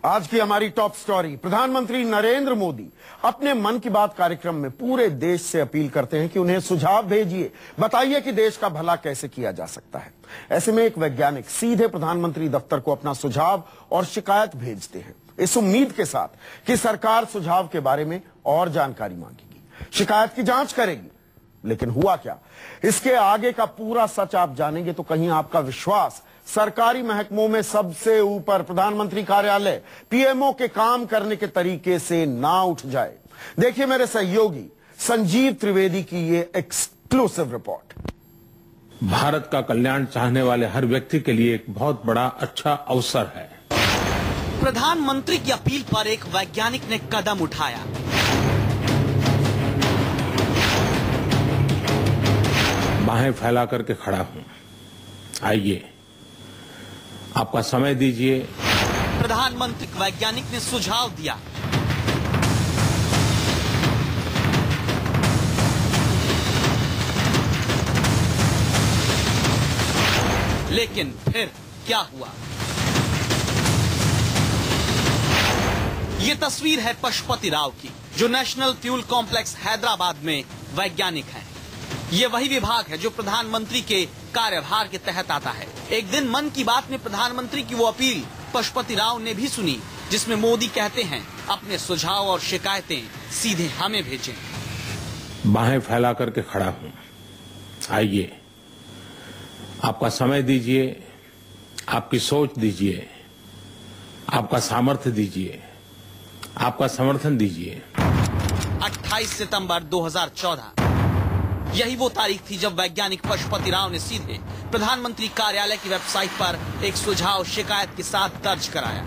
आज की हमारी टॉप स्टोरी। प्रधानमंत्री नरेंद्र मोदी अपने मन की बात कार्यक्रम में पूरे देश से अपील करते हैं कि उन्हें सुझाव भेजिए, बताइए कि देश का भला कैसे किया जा सकता है। ऐसे में एक वैज्ञानिक सीधे प्रधानमंत्री दफ्तर को अपना सुझाव और शिकायत भेजते हैं, इस उम्मीद के साथ कि सरकार सुझाव के बारे में और जानकारी मांगेगी, शिकायत की जांच करेगी। लेकिन हुआ क्या, इसके आगे का पूरा सच आप जानेंगे तो कहीं आपका विश्वास सरकारी महकमों में सबसे ऊपर प्रधानमंत्री कार्यालय पीएमओ के काम करने के तरीके से ना उठ जाए। देखिए मेरे सहयोगी संजीव त्रिवेदी की ये एक्सक्लूसिव रिपोर्ट। भारत का कल्याण चाहने वाले हर व्यक्ति के लिए एक बहुत बड़ा अच्छा अवसर है। प्रधानमंत्री की अपील पर एक वैज्ञानिक ने कदम उठाया। बाहें फैला करके खड़ा हूं, आइए आपका समय दीजिए। प्रधानमंत्री वैज्ञानिक ने सुझाव दिया। लेकिन फिर क्या हुआ? ये तस्वीर है पशुपति राव की, जो नेशनल फ्यूल कॉम्प्लेक्स हैदराबाद में वैज्ञानिक हैं। ये वही विभाग है जो प्रधानमंत्री के कार्यभार के तहत आता है। एक दिन मन की बात में प्रधानमंत्री की वो अपील पशुपति राव ने भी सुनी, जिसमें मोदी कहते हैं अपने सुझाव और शिकायतें सीधे हमें भेजें। बाहें फैला करके खड़ा हूं, आइए आपका समय दीजिए, आपकी सोच दीजिए, आपका सामर्थ्य दीजिए, आपका समर्थन दीजिए। 28 सितंबर 2014 यही वो तारीख थी जब वैज्ञानिक पशुपति राव ने सीधे प्रधानमंत्री कार्यालय की वेबसाइट पर एक सुझाव शिकायत के साथ दर्ज कराया,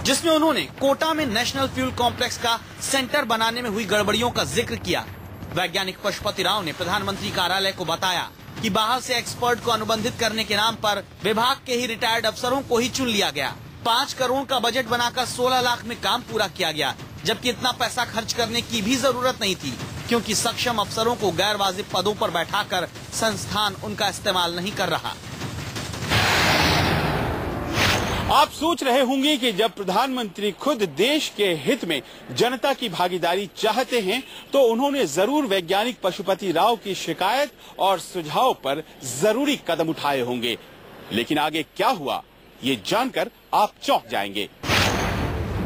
जिसमें उन्होंने कोटा में नेशनल फ्यूल कॉम्प्लेक्स का सेंटर बनाने में हुई गड़बड़ियों का जिक्र किया। वैज्ञानिक पशुपति राव ने प्रधानमंत्री कार्यालय को बताया कि बाहर से एक्सपर्ट को अनुबंधित करने के नाम पर विभाग के ही रिटायर्ड अफसरों को ही चुन लिया गया। 5 करोड़ का बजट बनाकर 16 लाख में काम पूरा किया गया, जबकि इतना पैसा खर्च करने की भी जरूरत नहीं थी, क्योंकि सक्षम अफसरों को गैर वाजिब पदों पर बैठाकर संस्थान उनका इस्तेमाल नहीं कर रहा। आप सोच रहे होंगे कि जब प्रधानमंत्री खुद देश के हित में जनता की भागीदारी चाहते हैं तो उन्होंने जरूर वैज्ञानिक पशुपति राव की शिकायत और सुझाव पर जरूरी कदम उठाए होंगे। लेकिन आगे क्या हुआ, ये जानकर आप चौंक जाएंगे।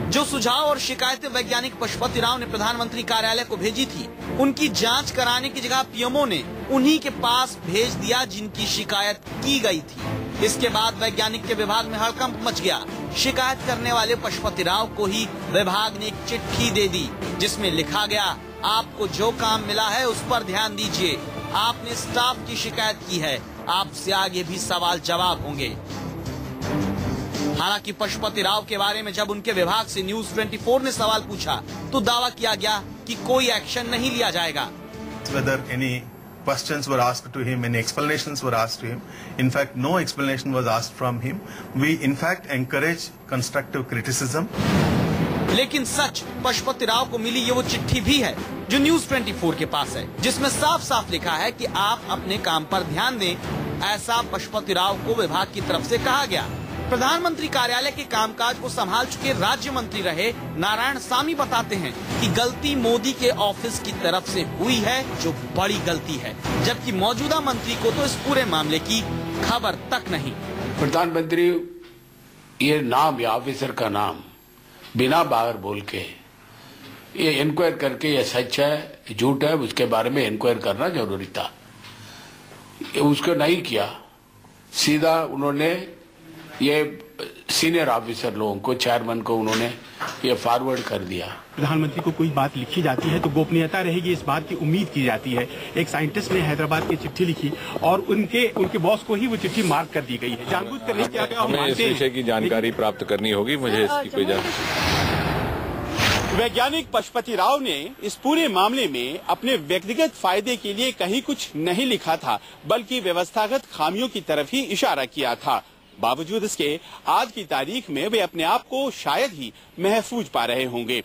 जो सुझाव और शिकायतें वैज्ञानिक पशुपति राव ने प्रधानमंत्री कार्यालय को भेजी थी, उनकी जांच कराने की जगह पीएमओ ने उन्हीं के पास भेज दिया जिनकी शिकायत की गई थी। इसके बाद वैज्ञानिक के विभाग में हड़कंप मच गया। शिकायत करने वाले पशुपति राव को ही विभाग ने एक चिट्ठी दे दी, जिसमें लिखा गया, आपको जो काम मिला है उस पर ध्यान दीजिए। आपने स्टाफ की शिकायत की है, आपसे आगे भी सवाल जवाब होंगे। हालांकि पशुपति राव के बारे में जब उनके विभाग से न्यूज 24 ने सवाल पूछा तो दावा किया गया कि कोई एक्शन नहीं लिया जाएगा। Whether any questions were asked to him, any explanations were asked to him. In fact, no explanation was asked from him. We in fact encourage constructive criticism. लेकिन सच पशुपति राव को मिली ये वो चिट्ठी भी है जो न्यूज 24 के पास है, जिसमें साफ साफ लिखा है कि आप अपने काम पर ध्यान दें। ऐसा पशुपति राव को विभाग की तरफ से कहा गया। प्रधानमंत्री कार्यालय के कामकाज को संभाल चुके राज्य मंत्री रहे नारायण सामी बताते हैं कि गलती मोदी के ऑफिस की तरफ से हुई है, जो बड़ी गलती है, जबकि मौजूदा मंत्री को तो इस पूरे मामले की खबर तक नहीं। प्रधानमंत्री ये नाम या ऑफिसर का नाम बिना बाहर बोल के ये इंक्वायर करके ये सच है झूठ है उसके बारे में इंक्वायर करना जरूरी था, उसको नहीं किया। सीधा उन्होंने ये सीनियर ऑफिसर लोगों को, चेयरमैन को उन्होंने ये फॉरवर्ड कर दिया। प्रधानमंत्री को कोई बात लिखी जाती है तो गोपनीयता रहेगी, इस बात की उम्मीद की जाती है। एक साइंटिस्ट ने हैदराबाद की चिट्ठी लिखी और उनके बॉस को ही वो चिट्ठी मार्क कर दी गई है। जानबूझकर नहीं किया गया। हमें इस विषय की जानकारी प्राप्त करनी होगी, मुझे इसकी कोई जानकारी। वैज्ञानिक पशुपति राव ने इस पूरे मामले में अपने व्यक्तिगत फायदे के लिए कहीं कुछ नहीं लिखा था, बल्कि व्यवस्थागत खामियों की तरफ ही इशारा किया था। बावजूद इसके आज की तारीख में वे अपने आप को शायद ही महफूज पा रहे होंगे।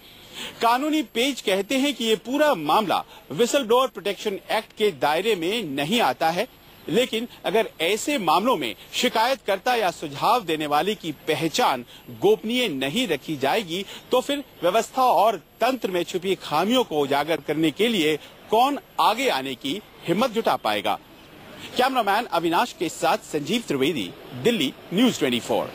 कानूनी पेज कहते हैं कि ये पूरा मामला विसल ब्लोअर प्रोटेक्शन एक्ट के दायरे में नहीं आता है, लेकिन अगर ऐसे मामलों में शिकायतकर्ता या सुझाव देने वाले की पहचान गोपनीय नहीं रखी जाएगी तो फिर व्यवस्था और तंत्र में छुपी खामियों को उजागर करने के लिए कौन आगे आने की हिम्मत जुटा पाएगा। कैमरामैन अविनाश के साथ संजीव त्रिवेदी, दिल्ली, न्यूज़ 24।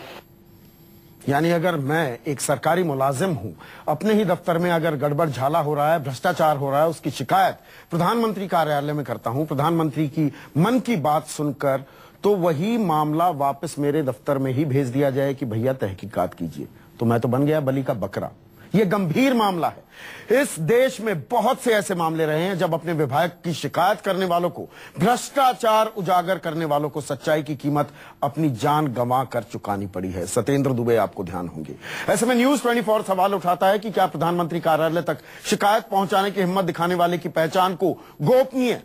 यानी अगर मैं एक सरकारी मुलाजिम हूं, अपने ही दफ्तर में अगर गड़बड़ झाला हो रहा है, भ्रष्टाचार हो रहा है, उसकी शिकायत प्रधानमंत्री कार्यालय में करता हूं, प्रधानमंत्री की मन की बात सुनकर, तो वही मामला वापस मेरे दफ्तर में ही भेज दिया जाए कि भैया तहकीकात कीजिए, तो मैं तो बन गया बलि का बकरा। यह गंभीर मामला है। इस देश में बहुत से ऐसे मामले रहे हैं जब अपने विभाग की शिकायत करने वालों को, भ्रष्टाचार उजागर करने वालों को सच्चाई की कीमत अपनी जान गंवा कर चुकानी पड़ी है। सत्येंद्र दुबे आपको ध्यान होंगे। ऐसे में न्यूज़ 24 सवाल उठाता है कि क्या प्रधानमंत्री कार्यालय तक शिकायत पहुंचाने की हिम्मत दिखाने वाले की पहचान को गोपनीय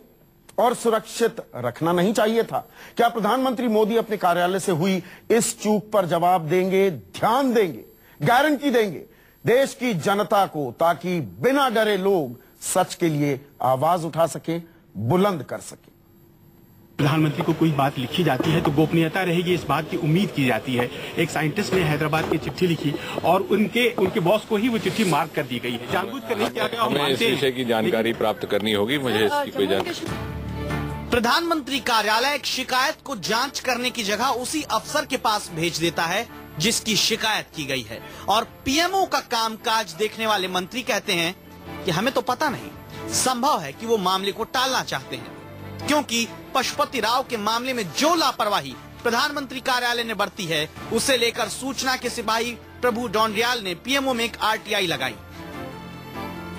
और सुरक्षित रखना नहीं चाहिए था? क्या प्रधानमंत्री मोदी अपने कार्यालय से हुई इस चूक पर जवाब देंगे, ध्यान देंगे, गारंटी देंगे देश की जनता को, ताकि बिना डरे लोग सच के लिए आवाज उठा सके, बुलंद कर सके? प्रधानमंत्री को कोई बात लिखी जाती है तो गोपनीयता रहेगी, इस बात की उम्मीद की जाती है। एक साइंटिस्ट ने हैदराबाद की चिट्ठी लिखी और उनके बॉस को ही वो चिट्ठी मार्क कर दी गई है। जानबूझकर नहीं किया गया। हमें इस विषय की जानकारी प्राप्त करनी होगी, मुझे इसकी कोई जानकारी। प्रधानमंत्री कार्यालय एक शिकायत को जांच करने की जगह उसी अफसर के पास भेज देता है जिसकी शिकायत की गई है, और पीएमओ का कामकाज देखने वाले मंत्री कहते हैं कि हमें तो पता नहीं। संभव है कि वो मामले को टालना चाहते हैं, क्योंकि पशुपति राव के मामले में जो लापरवाही प्रधानमंत्री कार्यालय ने बरती है, उसे लेकर सूचना के सिपाही प्रभु डोंडियाल ने पीएमओ में एक आरटीआई लगाई।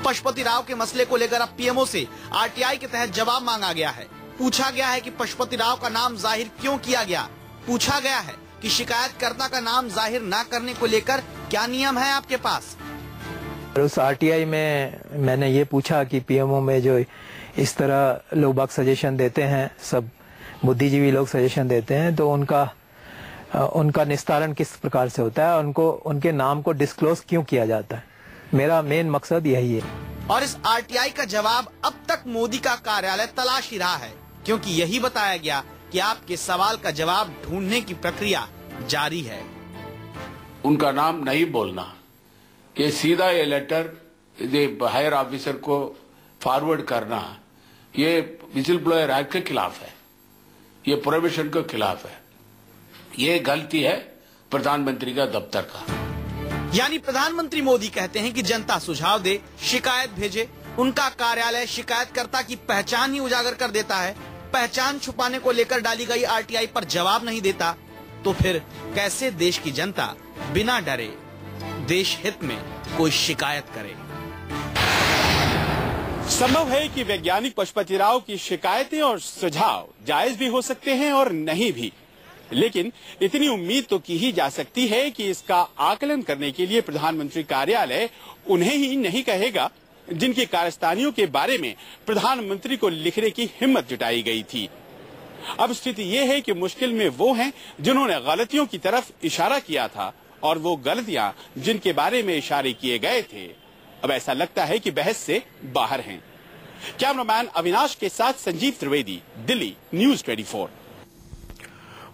पशुपति राव के मसले को लेकर अब पीएमओ से आरटीआई के तहत जवाब मांगा गया है। पूछा गया है कि पशुपति राव का नाम जाहिर क्यों किया गया। पूछा गया है कि शिकायतकर्ता का नाम जाहिर न करने को लेकर क्या नियम है आपके पास। उस आरटीआई में मैंने ये पूछा कि पीएमओ में जो इस तरह लोग बाग सजेशन देते हैं, सब बुद्धिजीवी लोग सजेशन देते हैं, तो उनका निस्तारण किस प्रकार से होता है, उनके नाम को डिस्क्लोज क्यों किया जाता है। मेरा मेन मकसद यही है। और इस आरटीआई का जवाब अब तक मोदी का कार्यालय तलाश ही रहा है, क्योंकि यही बताया गया कि आपके सवाल का जवाब ढूंढने की प्रक्रिया जारी है। उनका नाम नहीं बोलना, कि सीधा ये लेटर हायर ऑफिसर को फॉरवर्ड करना, ये विजिल ब्लोअर एक्ट के खिलाफ है, ये प्रोहिबिशन के खिलाफ है। ये गलती है प्रधानमंत्री का दफ्तर का। यानी प्रधानमंत्री मोदी कहते हैं कि जनता सुझाव दे, शिकायत भेजे, उनका कार्यालय शिकायतकर्ता की पहचान ही उजागर कर देता है। पहचान छुपाने को लेकर डाली गई आरटीआई पर जवाब नहीं देता, तो फिर कैसे देश की जनता बिना डरे देश हित में कोई शिकायत करे? संभव है कि वैज्ञानिक पशुपति राव की शिकायतें और सुझाव जायज भी हो सकते हैं और नहीं भी, लेकिन इतनी उम्मीद तो की ही जा सकती है कि इसका आकलन करने के लिए प्रधानमंत्री कार्यालय उन्हें ही नहीं कहेगा जिनकी कारस्तानियों के बारे में प्रधानमंत्री को लिखने की हिम्मत जुटाई गई थी। अब स्थिति ये है कि मुश्किल में वो हैं जिन्होंने गलतियों की तरफ इशारा किया था, और वो गलतियां जिनके बारे में इशारे किए गए थे अब ऐसा लगता है कि बहस से बाहर हैं। कैमरामैन अविनाश के साथ संजीव त्रिवेदी, दिल्ली, न्यूज़ 24।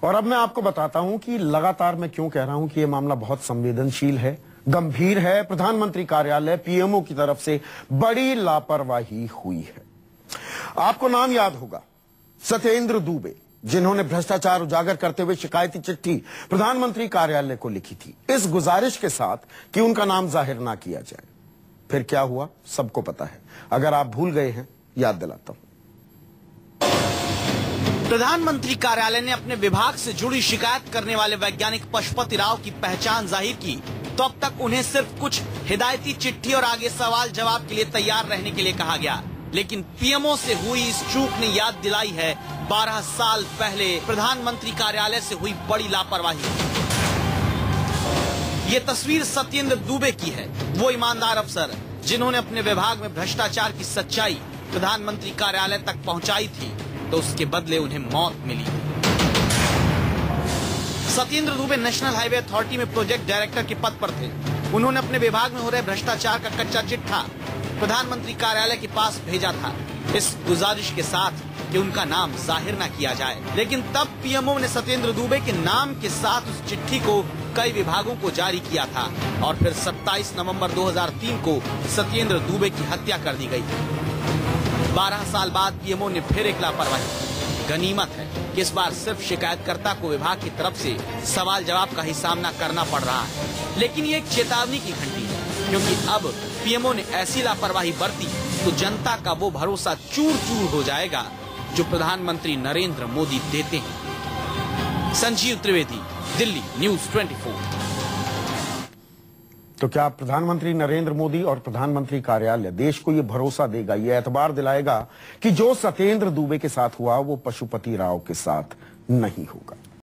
और अब मैं आपको बताता हूं कि लगातार मैं क्यों कह रहा हूं कि यह मामला बहुत संवेदनशील है, गंभीर है। प्रधानमंत्री कार्यालय पीएमओ की तरफ से बड़ी लापरवाही हुई है। आपको नाम याद होगा, सत्येंद्र दुबे, जिन्होंने भ्रष्टाचार उजागर करते हुए शिकायती चिट्ठी प्रधानमंत्री कार्यालय को लिखी थी, इस गुजारिश के साथ कि उनका नाम जाहिर ना किया जाए। फिर क्या हुआ सबको पता है। अगर आप भूल गए हैं, याद दिलाता हूं। प्रधानमंत्री कार्यालय ने अपने विभाग से जुड़ी शिकायत करने वाले वैज्ञानिक पशुपति राव की पहचान जाहिर की, तो अब तक उन्हें सिर्फ कुछ हिदायती चिट्ठी और आगे सवाल जवाब के लिए तैयार रहने के लिए कहा गया। लेकिन पीएमओ से हुई इस चूक ने याद दिलाई है 12 साल पहले प्रधानमंत्री कार्यालय से हुई बड़ी लापरवाही। ये तस्वीर सत्येंद्र दुबे की है, वो ईमानदार अफसर जिन्होंने अपने विभाग में भ्रष्टाचार की सच्चाई प्रधानमंत्री कार्यालय तक पहुंचाई थी, तो उसके बदले उन्हें मौत मिली। Satyendra Dubey National Highway Authority में प्रोजेक्ट डायरेक्टर के पद पर थे। उन्होंने अपने विभाग में हो रहे भ्रष्टाचार का कच्चा चिट्ठा प्रधानमंत्री कार्यालय के पास भेजा था, इस गुजारिश के साथ कि उनका नाम जाहिर न किया जाए। लेकिन तब पीएमओ ने सत्येंद्र दुबे के नाम के साथ उस चिट्ठी को कई विभागों को जारी किया था और फिर 27 नवंबर 2003 को सत्येंद्र दुबे की हत्या कर दी गई। 12 साल बाद पीएमओ ने फिर एक लापरवाही। गनीमत है कि इस बार सिर्फ शिकायतकर्ता को विभाग की तरफ से सवाल जवाब का ही सामना करना पड़ रहा है। लेकिन ये एक चेतावनी की घंटी है, क्योंकि अब पीएमओ ने ऐसी लापरवाही बरती तो जनता का वो भरोसा चूर चूर हो जाएगा जो प्रधानमंत्री नरेंद्र मोदी देते हैं। संजीव त्रिवेदी, दिल्ली, न्यूज़ 24। तो क्या प्रधानमंत्री नरेंद्र मोदी और प्रधानमंत्री कार्यालय देश को ये भरोसा देगा, ये एतबार दिलाएगा कि जो सत्येंद्र दुबे के साथ हुआ वो पशुपति राव के साथ नहीं होगा?